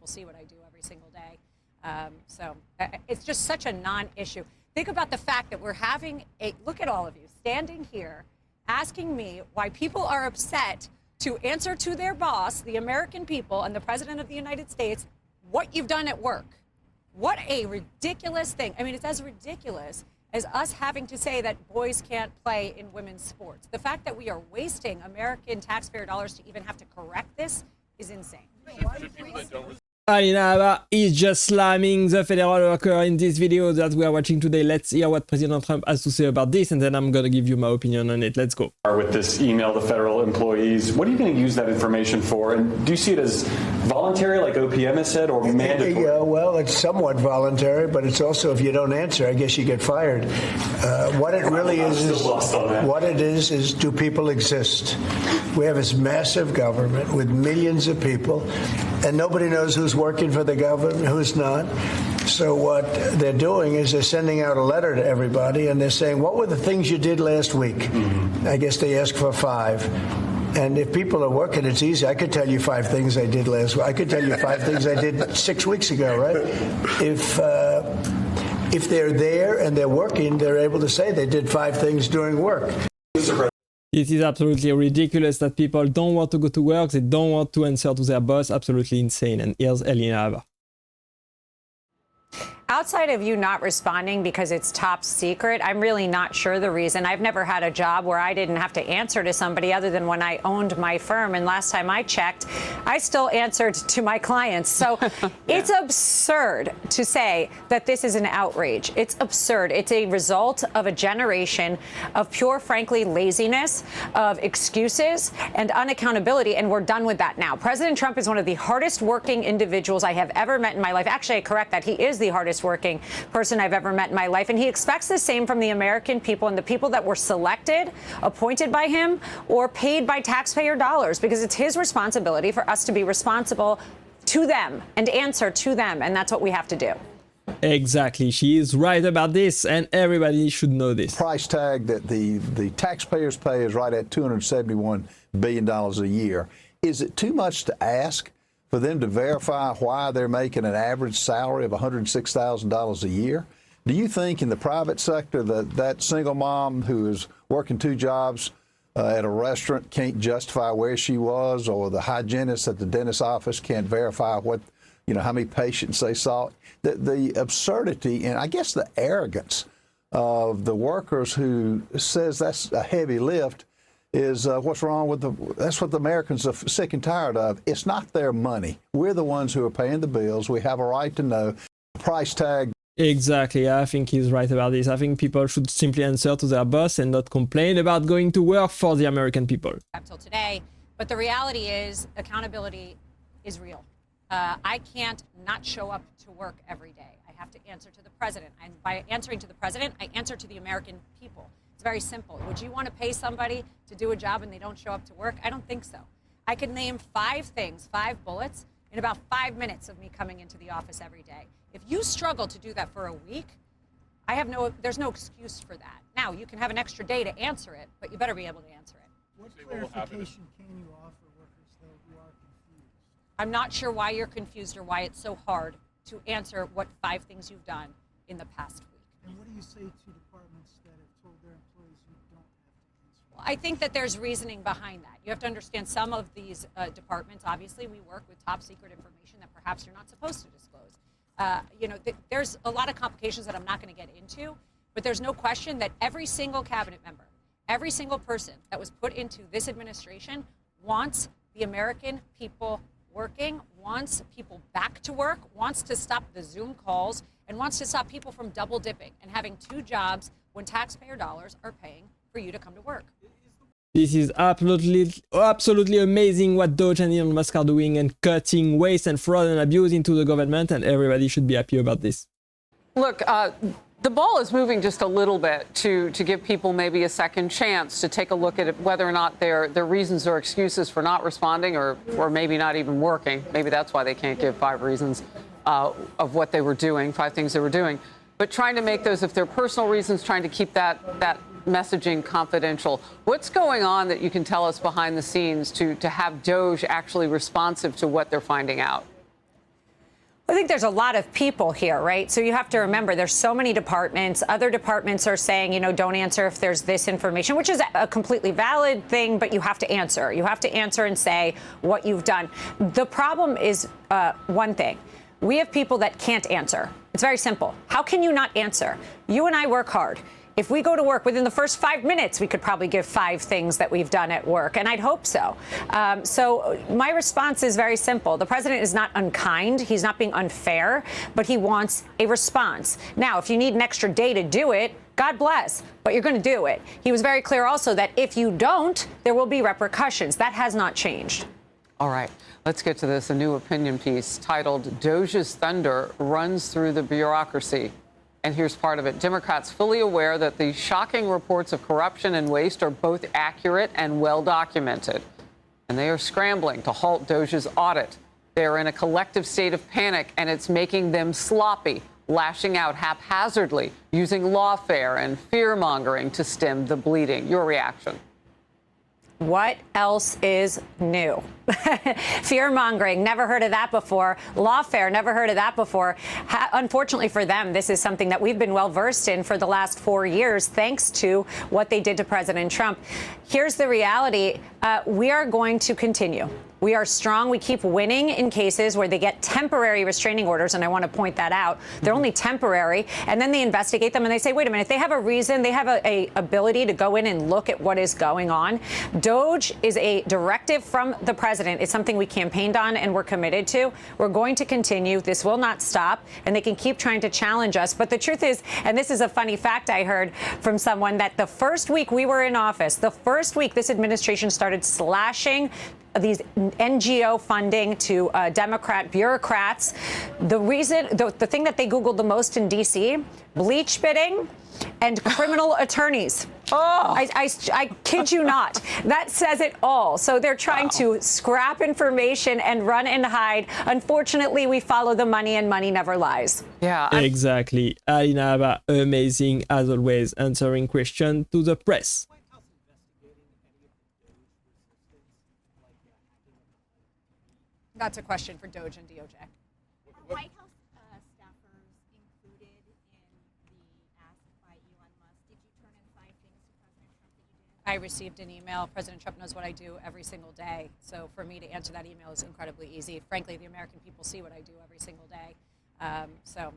people see what I do every single day. So it's just such a non-issue. Think about the fact that we're having look at all of you standing here asking me why people are upset to answer to their boss, the American people, and the President of the United States, what you've done at work. What a ridiculous thing. I mean, it's as ridiculous as us having to say that boys can't play in women's sports. The fact that we are wasting American taxpayer dollars to even have to correct this is insane. Alina Habba is just slamming the federal worker in this video that we are watching today. Let's hear what President Trump has to say about this, and then I'm going to give you my opinion on it. Let's go. With this email to federal employees, what are you going to use that information for? And do you see it as voluntary, like OPM has said, or mandatory? Yeah, well, it's somewhat voluntary, but it's also if you don't answer, I guess you get fired. What it really is do people exist? We have this massive government with millions of people, and nobody knows who's working for the government, who's not. So what they're doing is they're sending out a letter to everybody, and they're saying, what were the things you did last week? Mm-hmm. I guess they ask for 5. And if people are working, it's easy. I could tell you 5 things I did last week. I could tell you 5 things I did 6 weeks ago, right? If they're there and they're working, they're able to say they did 5 things during work. It is absolutely ridiculous that people don't want to go to work, they don't want to answer to their boss. Absolutely insane. And here's Alina Habba. Outside of you not responding because it's top secret, I'm really not sure the reason. I've never had a job where I didn't have to answer to somebody other than when I owned my firm. And last time I checked, I still answered to my clients. So it's absurd to say that this is an outrage. It's absurd. It's a result of a generation of pure, frankly, laziness, of excuses and unaccountability. And we're done with that now. President Trump is one of the hardest working individuals I have ever met in my life. Actually, I correct that. He is the hardest working person I've ever met in my life. And he expects the same from the American people and the people that were selected, appointed by him, or paid by taxpayer dollars, because it's his responsibility for us to be responsible to them and answer to them. And that's what we have to do. Exactly. She is right about this, and everybody should know this. Price tag that the taxpayers pay is right at $271 billion a year. Is it too much to ask for them to verify why they're making an average salary of $106,000 a year? Do you think in the private sector that single mom who is working 2 jobs at a restaurant can't justify where she was, or the hygienist at the dentist's office can't verify what, how many patients they saw? The absurdity and I guess the arrogance of the workers who says that's a heavy lift is what's wrong with that's what the Americans are sick and tired of. It's not their money. We're the ones who are paying the bills. We have a right to know the price tag. Exactly. I think he's right about this. I think people should simply answer to their boss and not complain about going to work for the American people. Until today, but the reality is accountability is real. I can't not show up to work every day. I have to answer to the president. And by answering to the president, I answer to the American people. It's very simple. Would you want to pay somebody to do a job and they don't show up to work? I don't think so. I could name 5 things, 5 bullets, in about 5 minutes of me coming into the office every day. If you struggle to do that for a week, there's no excuse for that. Now, you can have an extra day to answer it, but you better be able to answer it. What clarification can you offer workers, though, who are confused? I'm not sure why you're confused or why it's so hard to answer what 5 things you've done in the past week. And what do you say to departments that have told their employees you don't have to answer? Well, I think that there's reasoning behind that. You have to understand some of these departments, obviously, we work with top secret information that perhaps you're not supposed to disclose. There's a lot of complications that I'm not going to get into, but there's no question that every single cabinet member, every single person that was put into this administration wants the American people working, wants people back to work, wants to stop the Zoom calls, and wants to stop people from double dipping and having 2 jobs when taxpayer dollars are paying for you to come to work. This is absolutely amazing what DOGE and Elon Musk are doing and cutting waste and fraud and abuse into the government, and everybody should be happy about this. Look, the ball is moving just a little bit to give people maybe a second chance to take a look at whether or not their reasons or excuses for not responding or maybe not even working. Maybe that's why they can't give 5 reasons of what they were doing, 5 things they were doing. But trying to make those, if they're personal reasons, trying to keep that messaging confidential. What's going on that you can tell us behind the scenes to have DOGE actually responsive to what they're finding out? I think there's a lot of people here, right? So you have to remember there's so many departments. Other departments are saying, you know, don't answer if there's this information, which is a completely valid thing, but you have to answer. You have to answer and say what you've done. The problem is one thing. We have people that can't answer. It's very simple. How can you not answer? You and I work hard. If we go to work within the first 5 minutes, we could probably give 5 things that we've done at work, and I'd hope so. So my response is very simple. The president is not unkind. He's not being unfair, but he wants a response. Now, if you need an extra day to do it, God bless, but you're going to do it. He was very clear also that if you don't, there will be repercussions. That has not changed. All right, let's get to this. A new opinion piece titled "DOGE's Thunder Runs Through the Bureaucracy." And here's part of it. Democrats fully aware that the shocking reports of corruption and waste are both accurate and well documented. And they are scrambling to halt DOGE's audit. They are in a collective state of panic, and it's making them sloppy, lashing out haphazardly, using lawfare and fear-mongering to stem the bleeding. Your reaction? What else is new? Fear-mongering, never heard of that before. Lawfare, never heard of that before. Unfortunately for them, this is something that we've been well-versed in for the last 4 years, thanks to what they did to President Trump. Here's the reality. We are going to continue. We are strong. We keep winning in cases where they get temporary restraining orders, and I want to point that out. They're only temporary, and then they investigate them, and they say, wait a minute, they have a reason, they have a ability to go in and look at what is going on. DOGE is a directive from the president. It's something we campaigned on and we're committed to. We're going to continue. This will not stop, and they can keep trying to challenge us. But the truth is, and this is a funny fact I heard from someone, that the first week we were in office, the first week this administration started slashing these NGO funding to Democrat bureaucrats. The reason, the thing that they Googled the most in D.C., bleach bidding and criminal attorneys. Oh, I kid you not. That says it all. So they're trying to scrap information and run and hide. Unfortunately, we follow the money, and money never lies. Yeah. Exactly. Alina Habba, amazing as always, answering questions to the press. That's a question for DOGE and DOJ. Are White House staffers included in the ask by Elon Musk? Did you turn in 5 things to President Trump that you did? I received an email. President Trump knows what I do every single day. So for me to answer that email is incredibly easy. Frankly, the American people see what I do every single day. So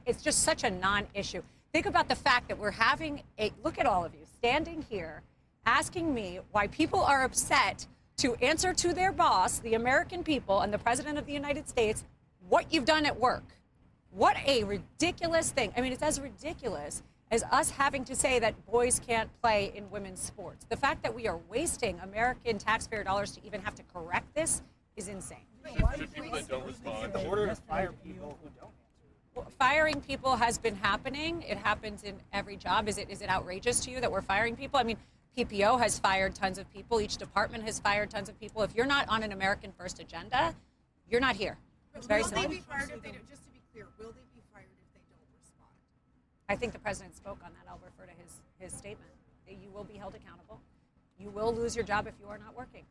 it's just such a non-issue. Think about the fact that we're having look at all of you standing here asking me why people are upset to answer to their boss, the American people, and the President of the United States, what you've done at work. What a ridiculous thing. I mean, it's as ridiculous as us having to say that boys can't play in women's sports. The fact that we are wasting American taxpayer dollars to even have to correct this is insane. Firing people has been happening. It happens in every job. Is it outrageous to you that we're firing people? I mean, PPO has fired tons of people. Each department has fired tons of people. If you're not on an American first agenda, you're not here. It's very simple. Will they be fired if they don't? Just to be clear, will they be fired if they don't respond? I think the president spoke on that. I'll refer to his statement. You will be held accountable. You will lose your job if you are not working.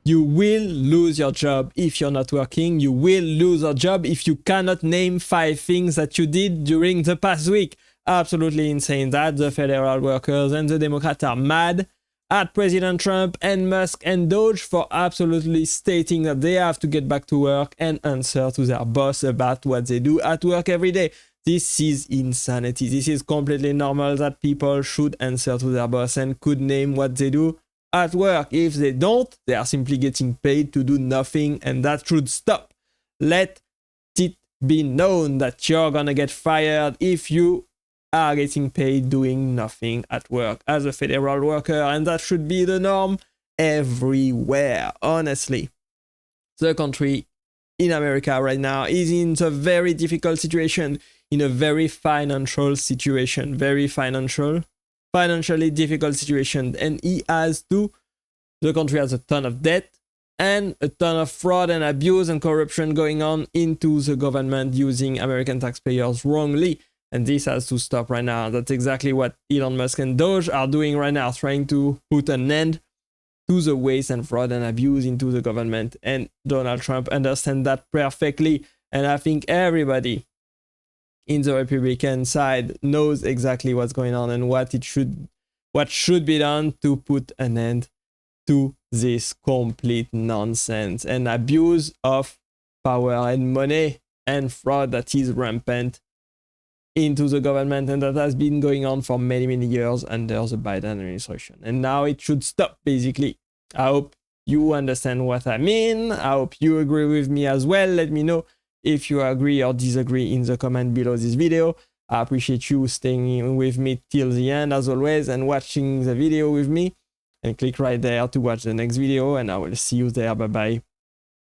You will lose your job if you're not working. You will lose your job if you cannot name 5 things that you did during the past week. Absolutely insane that the federal workers and the Democrats are mad at President Trump and Musk and DOGE for absolutely stating that they have to get back to work and answer to their boss about what they do at work every day. This is insanity. This is completely normal that people should answer to their boss and could name what they do at work. If they don't, they are simply getting paid to do nothing, and that should stop. Let it be known that you're gonna get fired if you are getting paid doing nothing at work as a federal worker, and that should be the norm everywhere, honestly. The country in America right now is in a very difficult situation, in a very financially difficult situation, and the country has a ton of debt and a ton of fraud and abuse and corruption going on into the government using American taxpayers wrongly. And this has to stop right now. That's exactly what Elon Musk and DOGE are doing right now, trying to put an end to the waste and fraud and abuse into the government. And Donald Trump understands that perfectly. And I think everybody in the Republican side knows exactly what's going on and what should be done to put an end to this complete nonsense and abuse of power and money and fraud that is rampant into the government, and that has been going on for many, many years under the Biden administration. And now it should stop, basically. I hope you understand what I mean. I hope you agree with me as well. Let me know if you agree or disagree in the comment below this video. I appreciate you staying with me till the end, as always, and watching the video with me. And click right there to watch the next video, and I will see you there. Bye-bye.